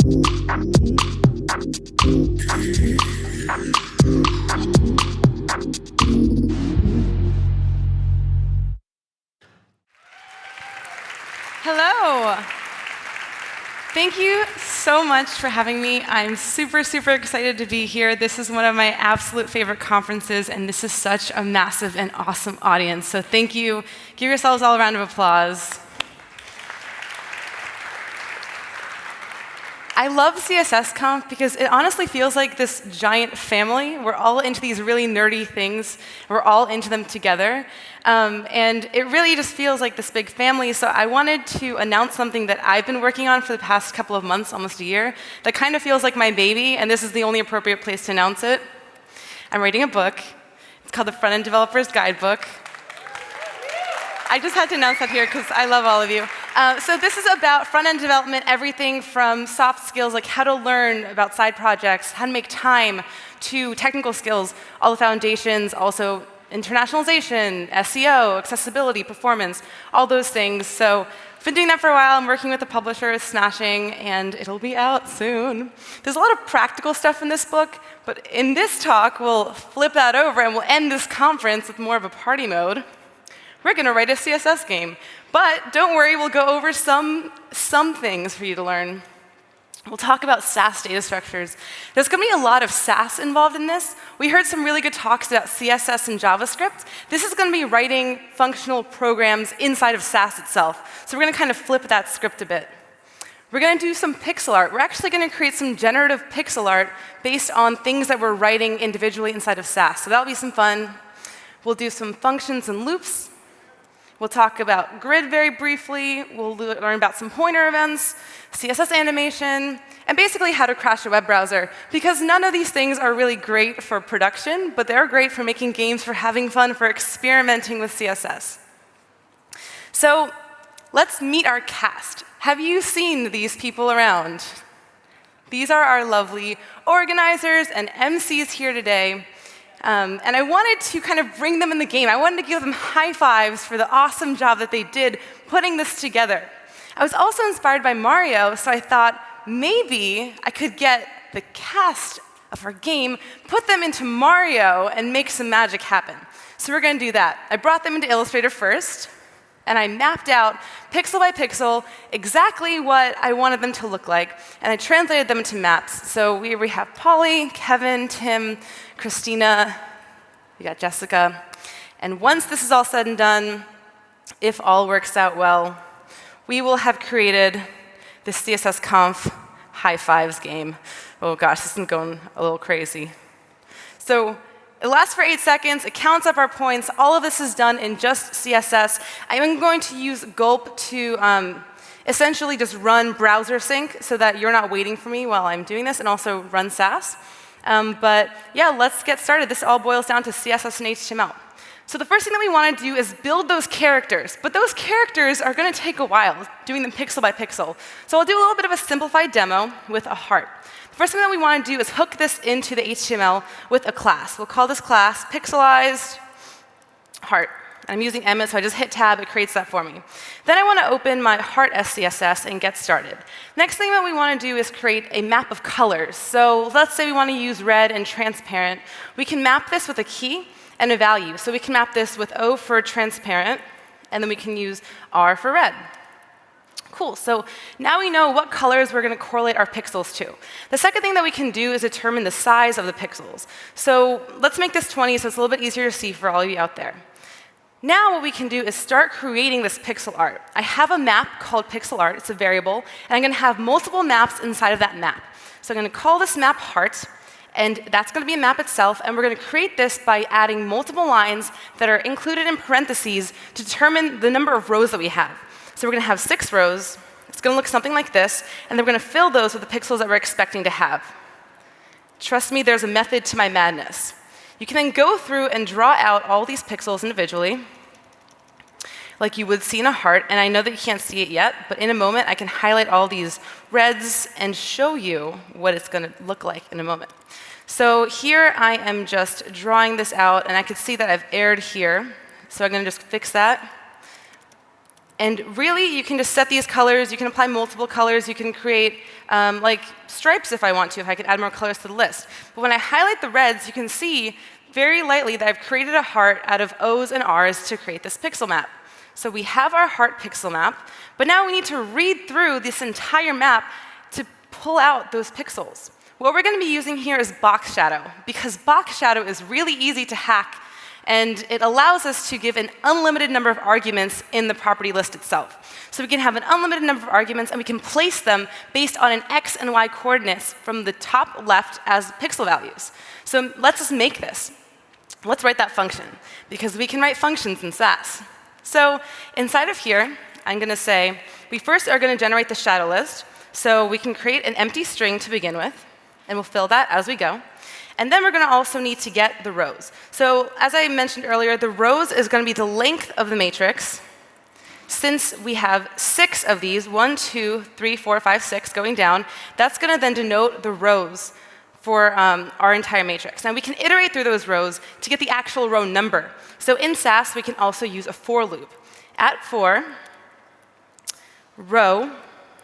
Hello. Thank you so much for having me. I'm super, super excited to be here. This is one of my absolute favorite conferences, and this is such a massive and awesome audience. So thank you. Give yourselves all a round of applause. I love CSSconf because it honestly feels like this giant family. We're all into these really nerdy things. We're all into them together. And it really just feels like this big family. So I wanted to announce something that I've been working on for the past couple of months, almost a year, that kind of feels like my baby, and this is the only appropriate place to announce it. I'm writing a book. It's called the Front-End Developer's Guidebook. I just had to announce that here because I love all of you. So this is about front-end development, everything from soft skills like how to learn about side projects, how to make time, to technical skills, all the foundations, also internationalization, SEO, accessibility, performance, all those things. So I've been doing that for a while. I'm working with the publisher, it's smashing, and it'll be out soon. There's a lot of practical stuff in this book, but in this talk, we'll flip that over and we'll end this conference with more of a party mode. We're going to write a CSS game. But don't worry, we'll go over some things for you to learn. We'll talk about Sass data structures. There's going to be a lot of Sass involved in this. We heard some really good talks about CSS and JavaScript. This is going to be writing functional programs inside of Sass itself. So we're going to kind of flip that script a bit. We're going to do some pixel art. We're actually going to create some generative pixel art based on things that we're writing individually inside of Sass. So that'll be some fun. We'll do some functions and loops. We'll talk about grid very briefly. We'll learn about some pointer events, CSS animation, and basically how to crash a web browser. Because none of these things are really great for production, but they're great for making games, for having fun, for experimenting with CSS. So let's meet our cast. Have you seen these people around? These are our lovely organizers and MCs here today. And I wanted to kind of bring them in the game. I wanted to give them high fives for the awesome job that they did putting this together. I was also inspired by Mario, so I thought maybe I could get the cast of our game, put them into Mario, and make some magic happen. So we're going to do that. I brought them into Illustrator first, and I mapped out pixel by pixel exactly what I wanted them to look like, and I translated them into maps. So we have Polly, Kevin, Tim, Christina, we got Jessica. And once this is all said and done, if all works out well, we will have created the CSSconf high fives game. Oh gosh, this is going a little crazy. So it lasts for 8 seconds. It counts up our points. All of this is done in just CSS. I'm going to use Gulp to essentially just run browser sync so that you're not waiting for me while I'm doing this, and also run Sass. But yeah, let's get started. This all boils down to CSS and HTML. So the first thing that we want to do is build those characters. But those characters are going to take a while, doing them pixel by pixel. So I'll do a little bit of a simplified demo with a heart. The first thing that we want to do is hook this into the HTML with a class. We'll call this class pixelized heart. I'm using Emmet, so I just hit tab. It creates that for me. Then I want to open my heart SCSS and get started. Next thing that we want to do is create a map of colors. So let's say we want to use red and transparent. We can map this with a key and a value. So we can map this with O for transparent, and then we can use R for red. Cool, so now we know what colors we're going to correlate our pixels to. The second thing that we can do is determine the size of the pixels. So let's make this 20 so it's a little bit easier to see for all of you out there. Now what we can do is start creating this pixel art. I have a map called pixel art. It's a variable. And I'm going to have multiple maps inside of that map. So I'm going to call this map heart. And that's going to be a map itself. And we're going to create this by adding multiple lines that are included in parentheses to determine the number of rows that we have. So we're going to have 6 rows. It's going to look something like this. And then we're going to fill those with the pixels that we're expecting to have. Trust me, there's a method to my madness. You can then go through and draw out all these pixels individually, like you would see in a heart. And I know that you can't see it yet, but in a moment, I can highlight all these reds and show you what it's going to look like in a moment. So here I am just drawing this out, and I can see that I've erred here. So I'm going to just fix that. And really, you can just set these colors. You can apply multiple colors. You can create like stripes if I want to, if I could add more colors to the list. But when I highlight the reds, you can see very lightly that I've created a heart out of O's and R's to create this pixel map. So we have our heart pixel map, but now we need to read through this entire map to pull out those pixels. What we're going to be using here is box shadow, because box shadow is really easy to hack, and it allows us to give an unlimited number of arguments in the property list itself. So we can have an unlimited number of arguments, and we can place them based on an x and y coordinates from the top left as pixel values. So let's just make this. Let's write that function, because we can write functions in Sass. So inside of here, I'm going to say, we first are going to generate the shadow list. So we can create an empty string to begin with, and we'll fill that as we go. And then we're going to also need to get the rows. So as I mentioned earlier, the rows is going to be the length of the matrix. Since we have 6 of these, 1, 2, 3, 4, 5, 6 going down, that's going to then denote the rows for our entire matrix. Now we can iterate through those rows to get the actual row number. So in Sass, we can also use a for loop. At for, row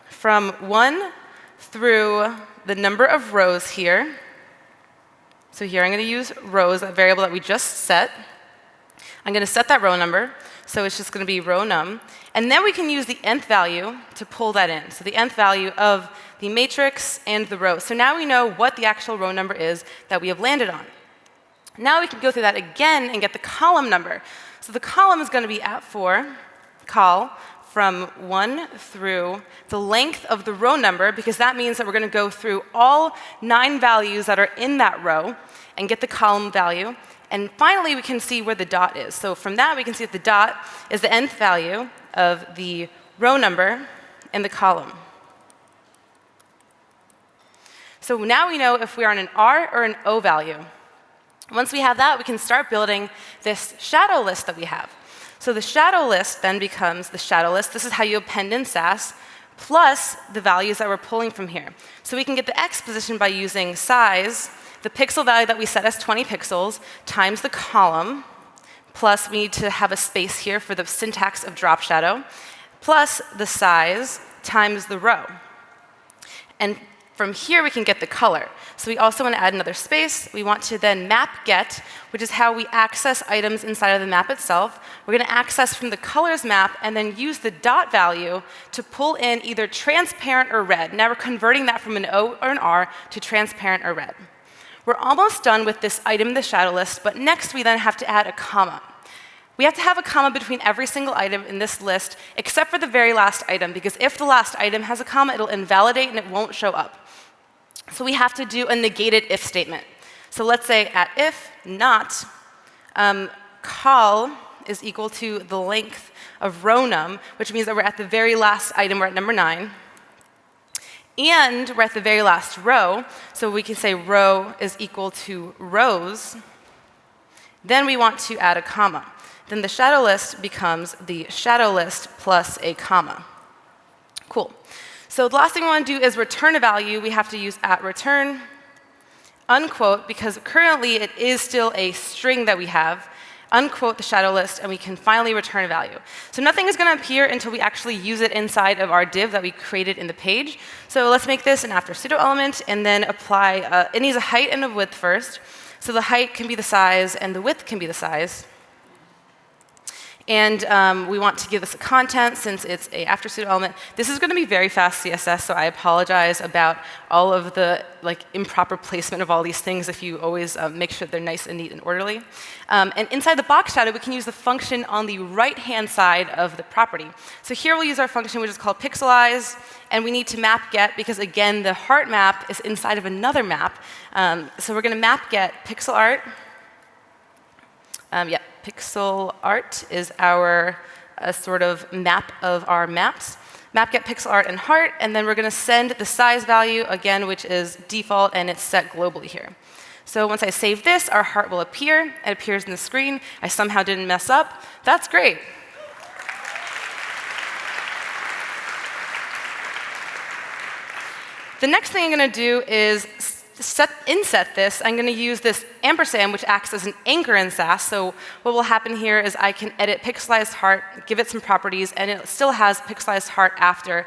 from 1 through the number of rows here. So here I'm going to use rows, that variable that we just set. I'm going to set that row number, so it's just going to be row num. And then we can use the nth value to pull that in. So the nth value of the matrix and the row. So now we know what the actual row number is that we have landed on. Now we can go through that again and get the column number. So the column is going to be at for col from 1 through the length of the row number, because that means that we're going to go through all 9 values that are in that row and get the column value. And finally, we can see where the dot is. So from that, we can see that the dot is the nth value of the row number in the column. So now we know if we are on an R or an O value. Once we have that, we can start building this shadow list that we have. So the shadow list then becomes the shadow list. This is how you append in Sass, plus the values that we're pulling from here. So we can get the x position by using size, the pixel value that we set as 20 pixels, times the column, plus we need to have a space here for the syntax of drop shadow, plus the size times the row. And from here, we can get the color. So we also want to add another space. We want to then map get, which is how we access items inside of the map itself. We're going to access from the colors map and then use the dot value to pull in either transparent or red. Now we're converting that from an O or an R to transparent or red. We're almost done with this item in the shadow list, but next we then have to add a comma. We have to have a comma between every single item in this list, except for the very last item, because if the last item has a comma, it'll invalidate and it won't show up. So we have to do a negated if statement. So let's say at if not, col is equal to the length of row num, which means that we're at the very last item, we're at number 9. And we're at the very last row, so we can say row is equal to rows. Then we want to add a comma. Then the shadow list becomes the shadow list plus a comma. Cool. So the last thing we want to do is return a value. We have to use at return, unquote, because currently it is still a string that we have, unquote the shadow list, and we can finally return a value. So nothing is going to appear until we actually use it inside of our div that we created in the page. So let's make this an after pseudo element and then apply, it needs a height and a width first. So the height can be the size and the width can be the size. And we want to give this a content since it's a after pseudo element. This is going to be very fast CSS, so I apologize about all of the improper placement of all these things if you always make sure they're nice and neat and orderly. And inside the box shadow, we can use the function on the right-hand side of the property. So here we'll use our function which is called pixelize, and we need to map get because, again, the heart map is inside of another map. So we're going to map get pixel art. Pixel art is our sort of map of our maps. Map get pixel art and heart, and then we're going to send the size value, again, which is default, and it's set globally here. So once I save this, our heart will appear. It appears in the screen. I somehow didn't mess up. That's great. The next thing I'm going to do is inset this, I'm going to use this ampersand, which acts as an anchor in Sass. So what will happen here is I can edit pixelized heart, give it some properties, and it still has pixelized heart after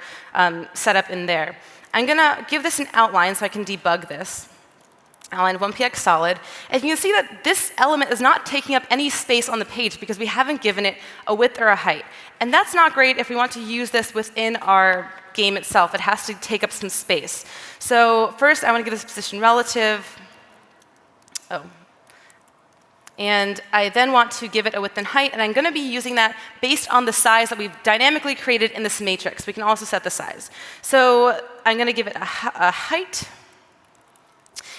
set up in there. I'm going to give this an outline so I can debug this. Outline 1px solid. And you can see that this element is not taking up any space on the page because we haven't given it a width or a height. And that's not great if we want to use this within our game itself. It has to take up some space. So first, I want to give this position relative. Oh. And I then want to give it a width and height. And I'm going to be using that based on the size that we've dynamically created in this matrix. We can also set the size. So I'm going to give it a height.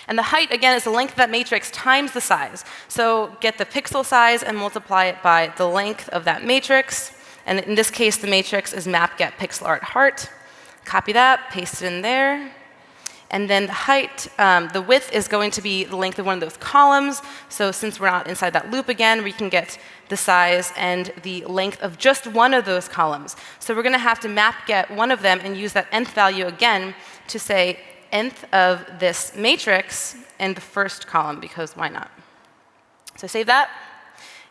And the height, again, is the length of that matrix times the size. So get the pixel size and multiply it by the length of that matrix. And in this case, the matrix is map get pixel art heart. Copy that, paste it in there. And then the height, the width is going to be the length of one of those columns. So since we're not inside that loop again, we can get the size and the length of just one of those columns. So we're going to have to map get one of them and use that nth value again to say nth of this matrix in the first column, because why not? So save that.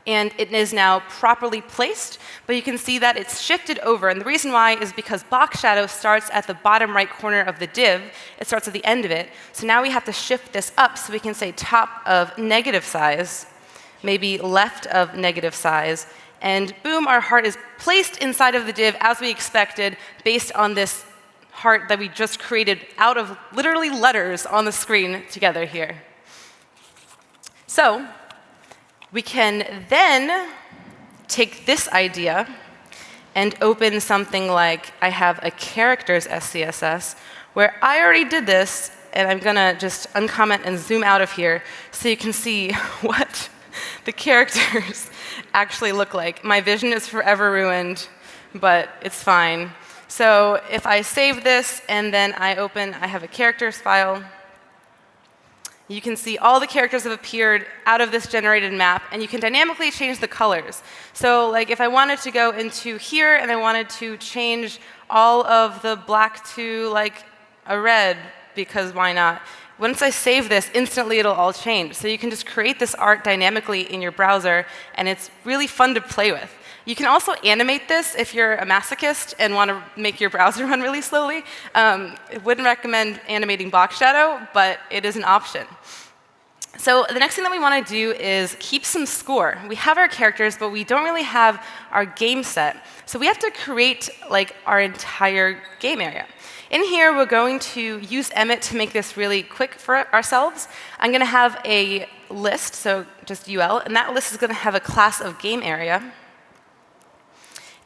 And it is now properly placed, but you can see that it's shifted over. And the reason why is because box shadow starts at the bottom right corner of the div. It starts at the end of it. So now we have to shift this up so we can say top of negative size, maybe left of negative size. And boom, our heart is placed inside of the div as we expected based on this heart that we just created out of literally letters on the screen together here. So we can then take this idea and open something like I have a characters SCSS, where I already did this, and I'm going to just uncomment and zoom out of here so you can see what the characters actually look like. My vision is forever ruined, but it's fine. So if I save this and then I have a characters file, you can see all the characters have appeared out of this generated map, and you can dynamically change the colors. So like if I wanted to go into here and I wanted to change all of the black to like a red, because why not? Once I save this, instantly it'll all change. So you can just create this art dynamically in your browser, and it's really fun to play with. You can also animate this if you're a masochist and want to make your browser run really slowly. I wouldn't recommend animating box shadow, but it is an option. So the next thing that we want to do is keep some score. We have our characters, but we don't really have our game set. So we have to create like our entire game area. In here, we're going to use Emmet to make this really quick for ourselves. I'm going to have a list, so just UL, and that list is going to have a class of game area.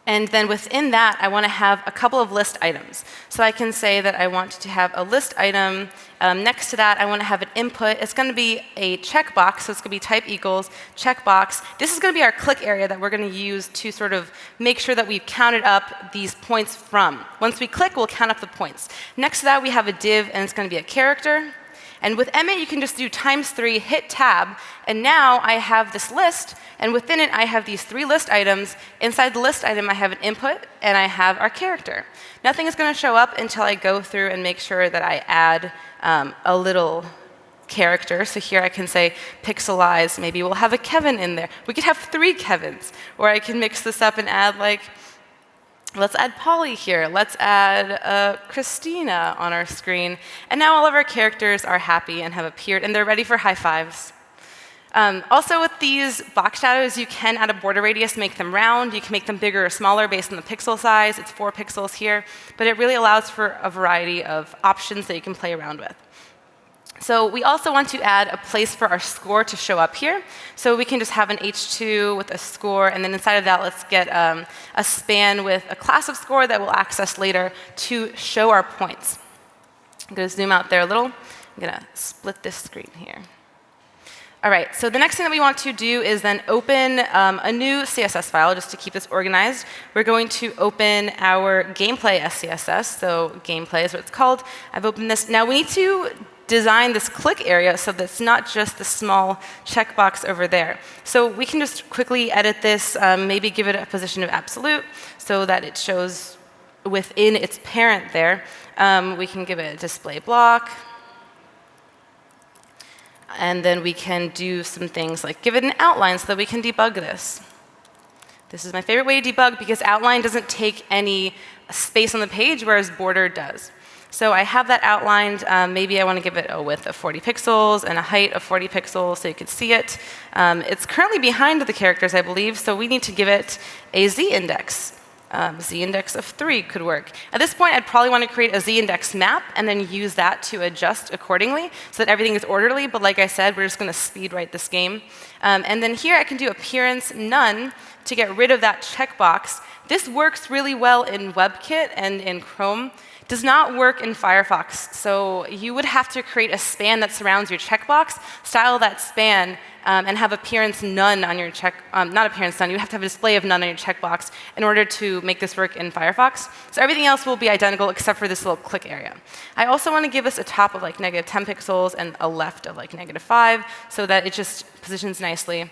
And then within that, I want to have a couple of list items. So I can say that I want to have a list item. Next to that, I want to have an input. It's going to be a checkbox, so it's going to be type equals checkbox. This is going to be our click area that we're going to use to sort of make sure that we've counted up these points from. Once we click, we'll count up the points. Next to that, we have a div, and it's going to be a character. And with Emmet, you can just do ×3, hit tab, and now I have this list, and within it, I have these 3 list items. Inside the list item, I have an input, and I have our character. Nothing is going to show up until I go through and make sure that I add a little character. So here I can say pixelize. Maybe we'll have a Kevin in there. We could have 3 Kevins, or I can mix this up and add like, let's add Polly here. Let's add Christina on our screen. And now all of our characters are happy and have appeared, and they're ready for high fives. Also with these box shadows, you can add a border radius, make them round. You can make them bigger or smaller based on the pixel size. It's 4 pixels here. But it really allows for a variety of options that you can play around with. So we also want to add a place for our score to show up here. So we can just have an H2 with a score, and then inside of that, let's get a span with a class of score that we'll access later to show our points. I'm going to zoom out there a little. I'm going to split this screen here. All right, so the next thing that we want to do is then open a new CSS file just to keep this organized. We're going to open our gameplay SCSS. So gameplay is what it's called. I've opened this. Now we need to design this click area so that it's not just the small checkbox over there. So we can just quickly edit this, maybe give it a position of absolute so that it shows within its parent there. We can give it a display block. And then we can do some things like give it an outline so that we can debug this. This is my favorite way to debug because outline doesn't take any space on the page, whereas border does. So I have that outlined. Maybe I want to give it a width of 40 pixels and a height of 40 pixels so you could see it. It's currently behind the characters, I believe, so we need to give it a z-index. Z-index of 3 could work. At this point, I'd probably want to create a z-index map and then use that to adjust accordingly so that everything is orderly. But like I said, we're just going to speed write this game. And then here I can do appearance none to get rid of that checkbox. This works really well in WebKit and in Chrome. Does not work in Firefox. So you would have to create a span that surrounds your checkbox, style that span, and have appearance none on your not appearance none, you have to have a display of none on your checkbox in order to make this work in Firefox. So everything else will be identical except for this little click area. I also want to give this a top of like -10 pixels and a left of like -5 so that it just positions nicely.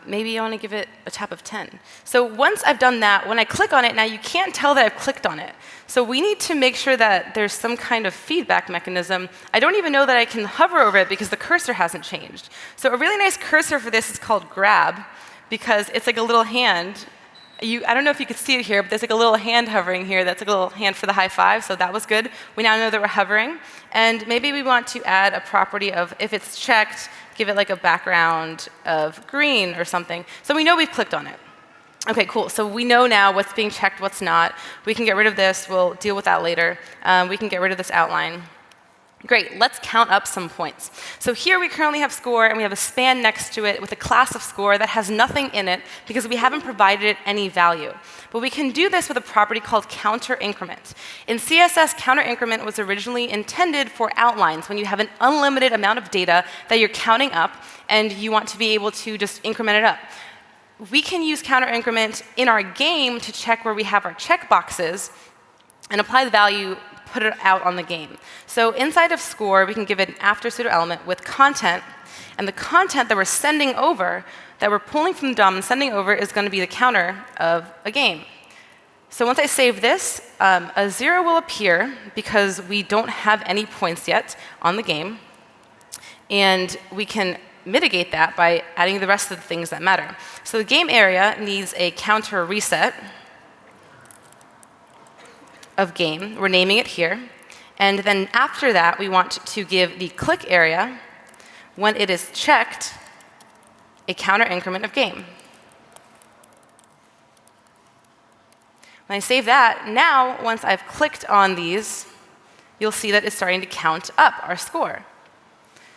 Maybe I want to give it a top of 10. So once I've done that, when I click on it, now you can't tell that I've clicked on it. So we need to make sure that there's some kind of feedback mechanism. I don't even know that I can hover over it because the cursor hasn't changed. So a really nice cursor for this is called grab because it's like a little hand. I don't know if you could see it here, but there's like a little hand hovering here. That's like a little hand for the high five, so that was good. We now know that we're hovering. And maybe we want to add a property of, if it's checked, give it like a background of green or something. So we know we've clicked on it. OK, cool. So we know now what's being checked, what's not. We can get rid of this. We'll deal with that later. We can get rid of this outline. Great, let's count up some points. So here we currently have score, and we have a span next to it with a class of score that has nothing in it because we haven't provided it any value. But we can do this with a property called counter-increment. In CSS, counter-increment was originally intended for outlines when you have an unlimited amount of data that you're counting up, and you want to be able to just increment it up. We can use counter-increment in our game to check where we have our checkboxes and apply the value, put it out on the game. So inside of score, we can give it an after pseudo element with content. And the content that we're sending over, that we're pulling from the DOM and sending over, is going to be the counter of a game. So once I save this, a 0 will appear because we don't have any points yet on the game. And we can mitigate that by adding the rest of the things that matter. So the game area needs a counter reset of game. We're naming it here. And then after that, we want to give the click area, when it is checked, a counter increment of game. When I save that, now once I've clicked on these, you'll see that it's starting to count up our score.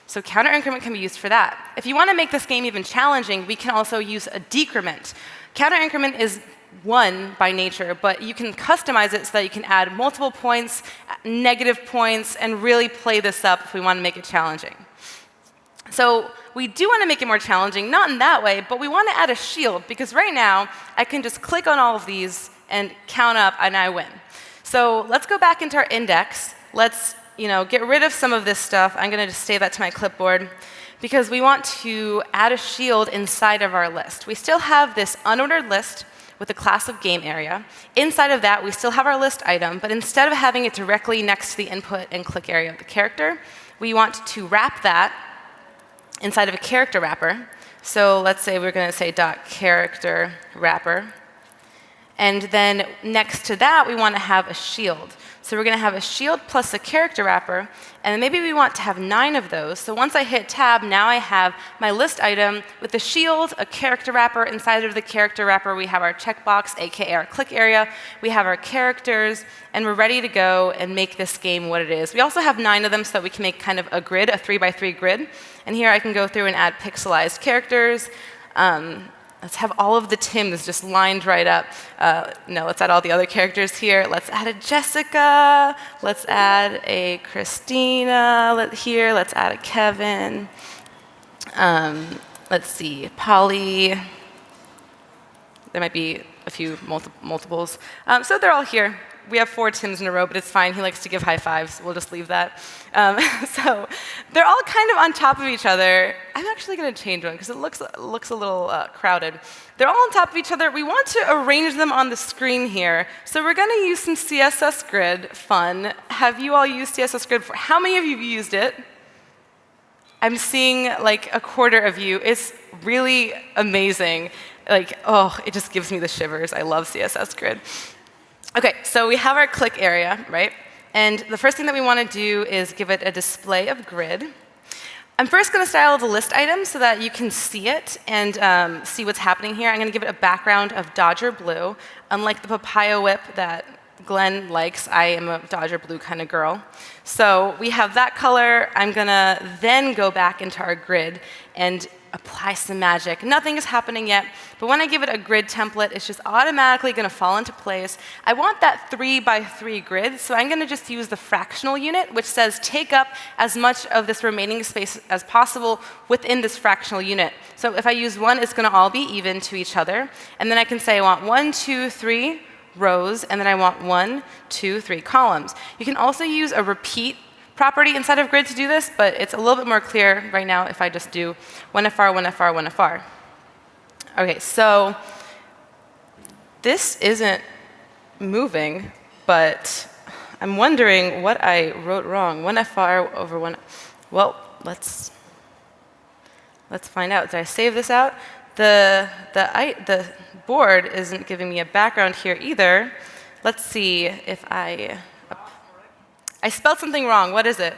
So counter increment can be used for that. If you want to make this game even challenging, we can also use a decrement. Counter increment is 1 by nature, but you can customize it so that you can add multiple points, negative points, and really play this up if we want to make it challenging. So we do want to make it more challenging, not in that way, but we want to add a shield, because right now I can just click on all of these and count up, and I win. So let's go back into our index. Let's get rid of some of this stuff. I'm going to just save that to my clipboard, because we want to add a shield inside of our list. We still have this unordered list with a class of game area. Inside of that, we still have our list item, but instead of having it directly next to the input and click area of the character, we want to wrap that inside of a character wrapper. So let's say we're going to say .character wrapper. And then next to that, we want to have a shield. So we're going to have a shield plus a character wrapper, and maybe we want to have 9 of those. So once I hit tab, now I have my list item with the shield, a character wrapper. Inside of the character wrapper, we have our checkbox, aka our click area. We have our characters, and we're ready to go and make this game what it is. We also have 9 of them so that we can make kind of a grid, a 3x3 grid. And here I can go through and add pixelized characters. Let's have all of the Tims just lined right up. No, let's add all the other characters here. Let's add a Jessica. Let's add a Christina here. Let's add a Kevin. Let's see, Polly. There might be a few multiples. So they're all here. We have 4 Tims in a row, but it's fine. He likes to give high fives. We'll just leave that. So they're all kind of on top of each other. I'm actually going to change one because it looks a little crowded. They're all on top of each other. We want to arrange them on the screen here. So we're going to use some CSS Grid. Fun. Have you all used CSS Grid? How many of you have used it? I'm seeing like a quarter of you. It's really amazing. Like, oh, it just gives me the shivers. I love CSS Grid. OK, so we have our click area, right? And the first thing that we want to do is give it a display of grid. I'm first going to style the list item so that you can see it and see what's happening here. I'm going to give it a background of Dodger blue. Unlike the papaya whip that Glenn likes, I am a Dodger blue kind of girl. So we have that color. I'm going to then go back into our grid and apply some magic. Nothing is happening yet, but when I give it a grid template, it's just automatically going to fall into place. I want that 3 by 3 grid, so I'm going to just use the fractional unit, which says take up as much of this remaining space as possible within this fractional unit. So if I use 1, it's going to all be even to each other. And then I can say I want 1, 2, 3 rows, and then I want 1, 2, 3 columns. You can also use a repeat property inside of grid to do this, but it's a little bit more clear right now if I just do 1fr, 1fr, 1fr. OK, so this isn't moving, but I'm wondering what I wrote wrong. 1fr over 1. Well, let's find out. Did I save this out? The board isn't giving me a background here either. Let's see if I spelled something wrong. What is it?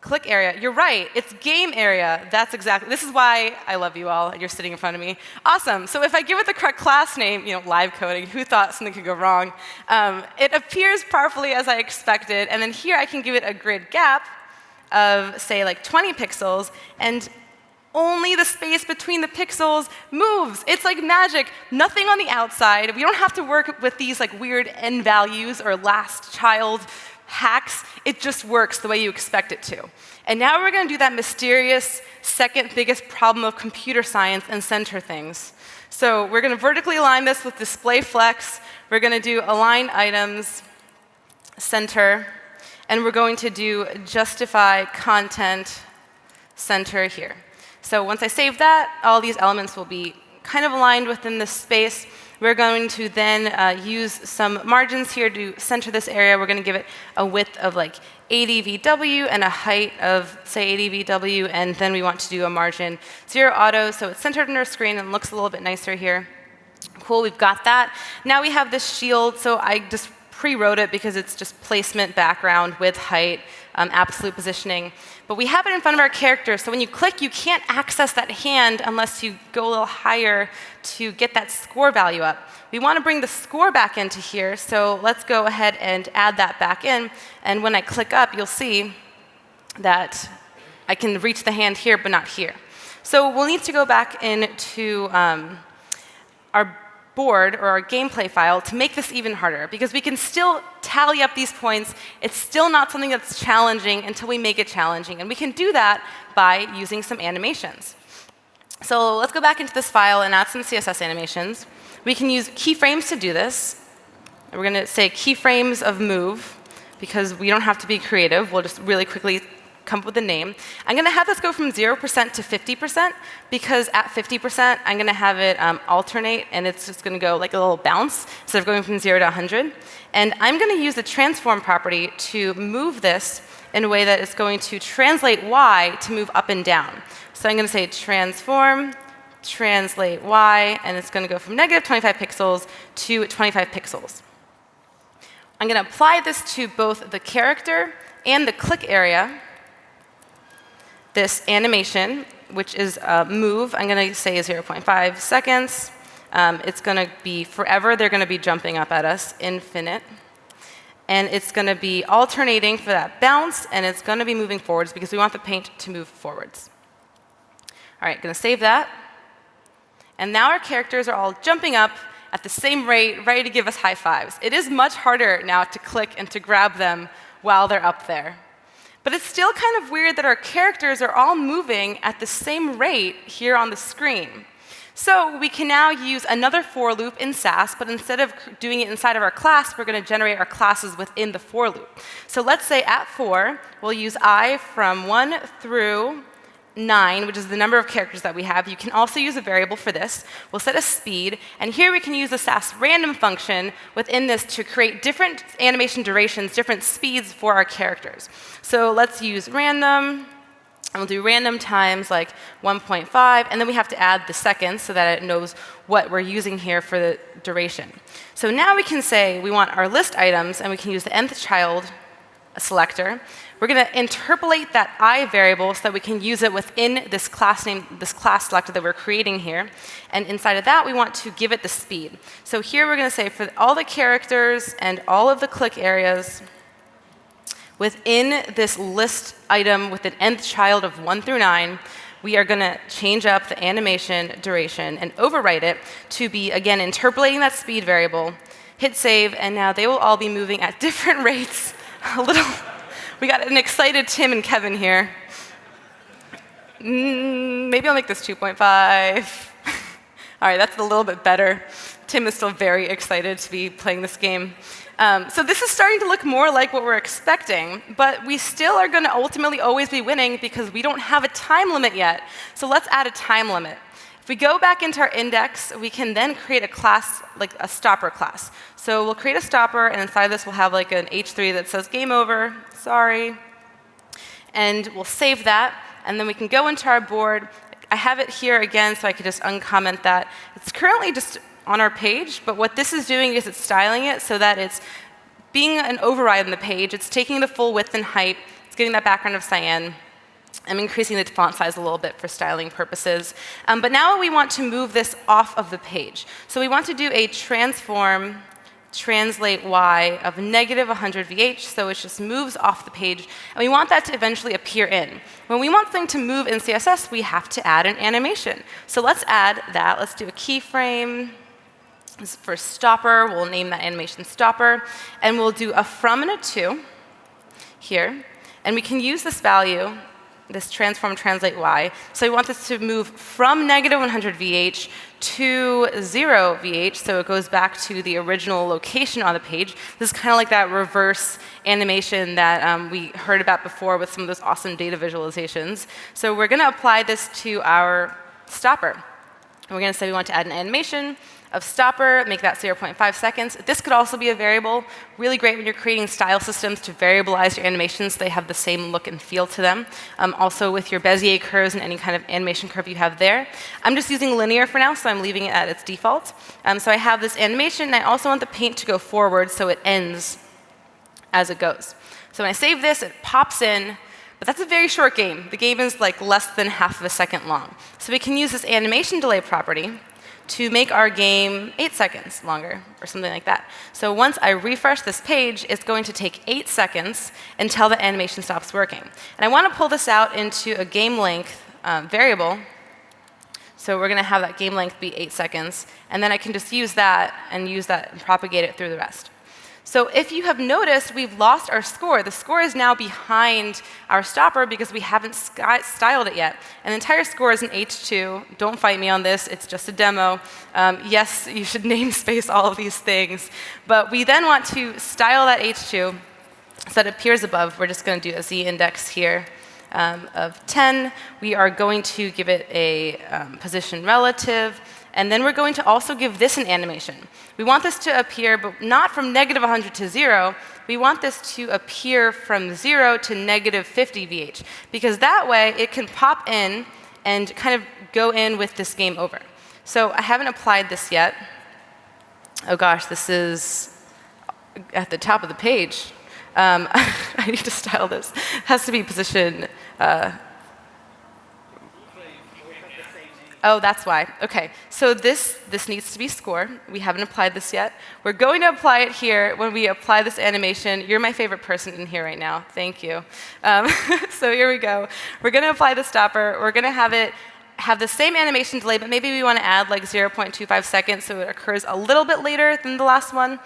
Click area. You're right. It's game area. That's exactly. This is why I love you all. You're sitting in front of me. Awesome. So if I give it the correct class name, live coding, who thought something could go wrong? It appears properly as I expected. And then here I can give it a grid gap of, say, like 20 pixels. And only the space between the pixels moves. It's like magic. Nothing on the outside. We don't have to work with these like weird n values or last child hacks. It just works the way you expect it to. And now we're going to do that mysterious second biggest problem of computer science and center things. So we're going to vertically align this with display flex. We're going to do align items, center. And we're going to do justify content, center here. So once I save that, all these elements will be kind of aligned within this space. We're going to then use some margins here to center this area. We're going to give it a width of like 80 VW and a height of, say, 80 VW. And then we want to do a margin 0 auto, so it's centered on our screen and looks a little bit nicer here. Cool, we've got that. Now we have this shield. So I just pre-wrote it because it's just placement, background, width, height, absolute positioning. But we have it in front of our character, so when you click, you can't access that hand unless you go a little higher to get that score value up. We want to bring the score back into here, so let's go ahead and add that back in. And when I click up, you'll see that I can reach the hand here, but not here. So we'll need to go back into our board or our gameplay file to make this even harder, because we can still tally up these points. It's still not something that's challenging until we make it challenging. And we can do that by using some animations. So let's go back into this file and add some CSS animations. We can use keyframes to do this. We're going to say keyframes of move, because we don't have to be creative. We'll just really quickly come up with a name. I'm going to have this go from 0% to 50%, because at 50%, I'm going to have it alternate, and it's just going to go like a little bounce instead of going from 0 to 100. And I'm going to use the transform property to move this in a way that it's going to translate y to move up and down. So I'm going to say transform, translate y, and it's going to go from negative 25 pixels to 25 pixels. I'm going to apply this to both the character and the click area. This animation, which is move, I'm going to say 0.5 seconds. It's going to be forever. They're going to be jumping up at us, infinite. And it's going to be alternating for that bounce, and it's going to be moving forwards because we want the paint to move forwards. All right, going to save that. And now our characters are all jumping up at the same rate, ready to give us high fives. It is much harder now to click and to grab them while they're up there. But it's still kind of weird that our characters are all moving at the same rate here on the screen. So we can now use another for loop in Sass, but instead of doing it inside of our class, we're going to generate our classes within the for loop. So let's say at 4, we'll use I from 1 through 9, which is the number of characters that we have, you can also use a variable for this. We'll set a speed, and here we can use the Sass random function within this to create different animation durations, different speeds for our characters. So let's use random, and we'll do random times like 1.5, and then we have to add the seconds so that it knows what we're using here for the duration. So now we can say we want our list items, and we can use the nth child selector. We're going to interpolate that I variable so that we can use it within this class name, this class selector that we're creating here. And inside of that, we want to give it the speed. So here we're going to say for all the characters and all of the click areas within this list item with an nth child of 1 through 9, we are going to change up the animation duration and overwrite it to be, again, interpolating that speed variable. Hit save, and now they will all be moving at different rates. We got an excited Tim and Kevin here. Maybe I'll make this 2.5. All right, that's a little bit better. Tim is still very excited to be playing this game. So this is starting to look more like what we're expecting, but we still are going to ultimately always be winning because we don't have a time limit yet. So let's add a time limit. If we go back into our index, we can then create a class, like a stopper class. So we'll create a stopper, and inside of this we'll have like an H3 that says game over, sorry. And we'll save that, and then we can go into our board. I have it here again, so I could just uncomment that. It's currently just on our page, but what this is doing is it's styling it so that it's being an override on the page. It's taking the full width and height. It's getting that background of cyan. I'm increasing the font size a little bit for styling purposes. But now we want to move this off of the page. So we want to do a transform translate y of -100 VH, so it just moves off the page. And we want that to eventually appear in. When we want something to move in CSS, we have to add an animation. So let's add that. Let's do a keyframe. For stopper, we'll name that animation stopper. And we'll do a from and a to here. And we can use this value, this transform translate y. So we want this to move from -100 VH to 0 VH, so it goes back to the original location on the page. This is kind of like that reverse animation that we heard about before with some of those awesome data visualizations. So we're going to apply this to our stopper. And we're going to say we want to add an animation of stopper, make that 0.5 seconds. This could also be a variable. Really great when you're creating style systems to variabilize your animations so they have the same look and feel to them. Also with your Bezier curves and any kind of animation curve you have there. I'm just using linear for now, so I'm leaving it at its default. So I have this animation, and I also want the paint to go forward so it ends as it goes. So when I save this, it pops in. But that's a very short game. The game is like less than half of a second long. So we can use this animation delay property to make our game 8 seconds longer, or something like that. So once I refresh this page, it's going to take 8 seconds until the animation stops working. And I want to pull this out into a game length variable. So we're going to have that game length be 8 seconds. And then I can just use that and propagate it through the rest. So if you have noticed, we've lost our score. The score is now behind our stopper because we haven't styled it yet. And the entire score is an H2. Don't fight me on this. It's just a demo. Yes, you should namespace all of these things. But we then want to style that H2 so that it appears above. We're just going to do a Z index here of 10. We are going to give it a position relative. And then we're going to also give this an animation. We want this to appear, but not from -100 to 0. We want this to appear from 0 to -50 VH, because that way it can pop in and kind of go in with this game over. So I haven't applied this yet. Oh gosh, this is at the top of the page. I need to style this. It has to be position. Oh, that's why. OK, so this needs to be score. We haven't applied this yet. We're going to apply it here when we apply this animation. You're my favorite person in here right now. Thank you. So here we go. We're going to apply the stopper. We're going to have the same animation delay, but maybe we want to add like 0.25 seconds so it occurs a little bit later than the last one.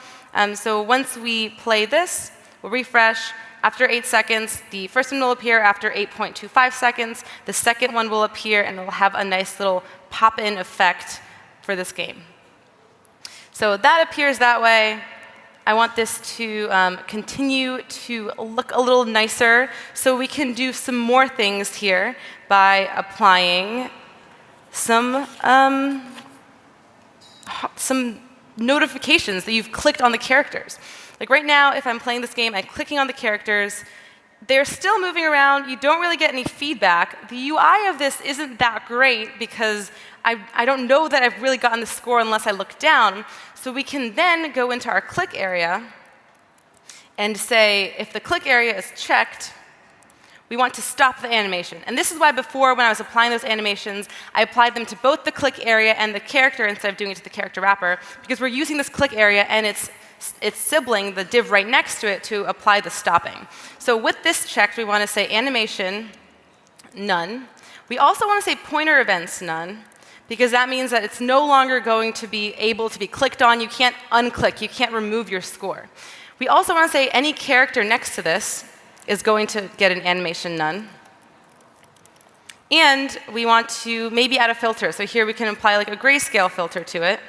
So once we play this, we'll refresh. After 8 seconds, the first one will appear after 8.25 seconds. The second one will appear, and it'll have a nice little pop-in effect for this game. So that appears that way. I want this to continue to look a little nicer. So we can do some more things here by applying some notifications that you've clicked on the characters. Like right now, if I'm playing this game, I'm clicking on the characters. They're still moving around. You don't really get any feedback. The UI of this isn't that great because I don't know that I've really gotten the score unless I look down. So we can then go into our click area and say, if the click area is checked, we want to stop the animation. And this is why before, when I was applying those animations, I applied them to both the click area and the character instead of doing it to the character wrapper, because we're using this click area and its sibling, the div right next to it, to apply the stopping. So with this checked, we want to say animation none. We also want to say pointer events none, because that means that it's no longer going to be able to be clicked on. You can't unclick. You can't remove your score. We also want to say any character next to this is going to get an animation none. And we want to maybe add a filter. So here we can apply like a grayscale filter to it.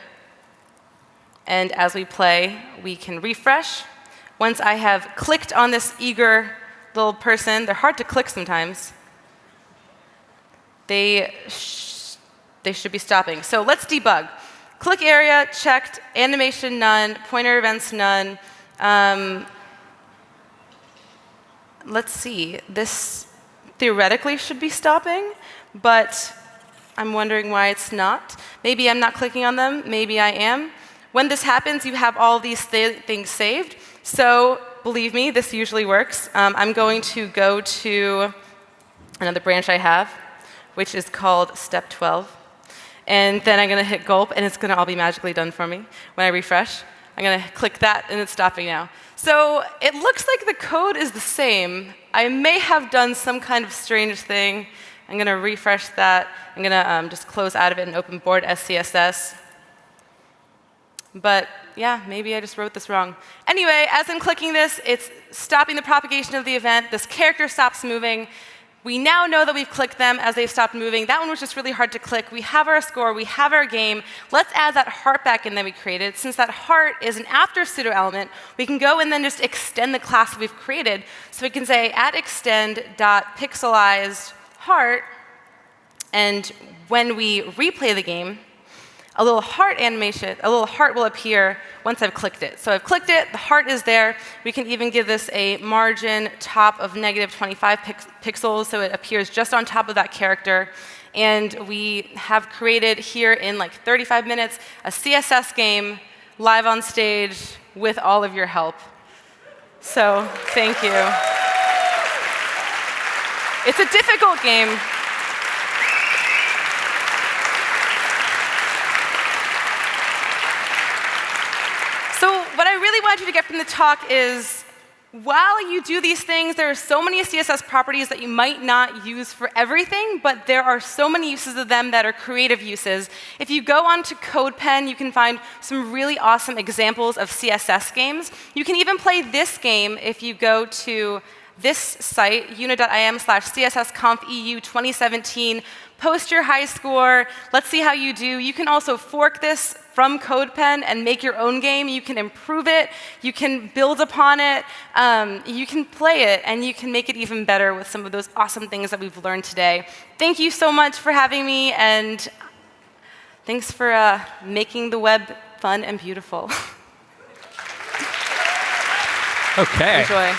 And as we play, we can refresh. Once I have clicked on this eager little person, they're hard to click sometimes, they should be stopping. So let's debug. Click area checked, animation none, pointer events none. Let's see. This theoretically should be stopping, but I'm wondering why it's not. Maybe I'm not clicking on them. Maybe I am. When this happens, you have all these things saved. So believe me, this usually works. I'm going to go to another branch I have, which is called step 12. And then I'm going to hit gulp, and it's going to all be magically done for me. When I refresh, I'm going to click that, and it's stopping now. So it looks like the code is the same. I may have done some kind of strange thing. I'm going to refresh that. I'm going to just close out of it and open board SCSS. But yeah, maybe I just wrote this wrong. Anyway, as I'm clicking this, it's stopping the propagation of the event. This character stops moving. We now know that we've clicked them as they've stopped moving. That one was just really hard to click. We have our score. We have our game. Let's add that heart back in that we created. Since that heart is an after pseudo element, we can go and then just extend the class that we've created. So we can say @extend.pixelized heart, and when we replay the game, a little heart animation, a little heart will appear once I've clicked it. So I've clicked it, the heart is there. We can even give this a margin top of -25 pixels, so it appears just on top of that character. And we have created here in like 35 minutes a CSS game live on stage with all of your help. So thank you. It's a difficult game. So what I really wanted you to get from the talk is, while you do these things, there are so many CSS properties that you might not use for everything, but there are so many uses of them that are creative uses. If you go onto CodePen, you can find some really awesome examples of CSS games. You can even play this game if you go to this site, uni.im/CSSconf EU 2017. Post your high score. Let's see how you do. You can also fork this from CodePen and make your own game. You can improve it. You can build upon it. You can play it, and you can make it even better with some of those awesome things that we've learned today. Thank you so much for having me, and thanks for making the web fun and beautiful. OK. Enjoy.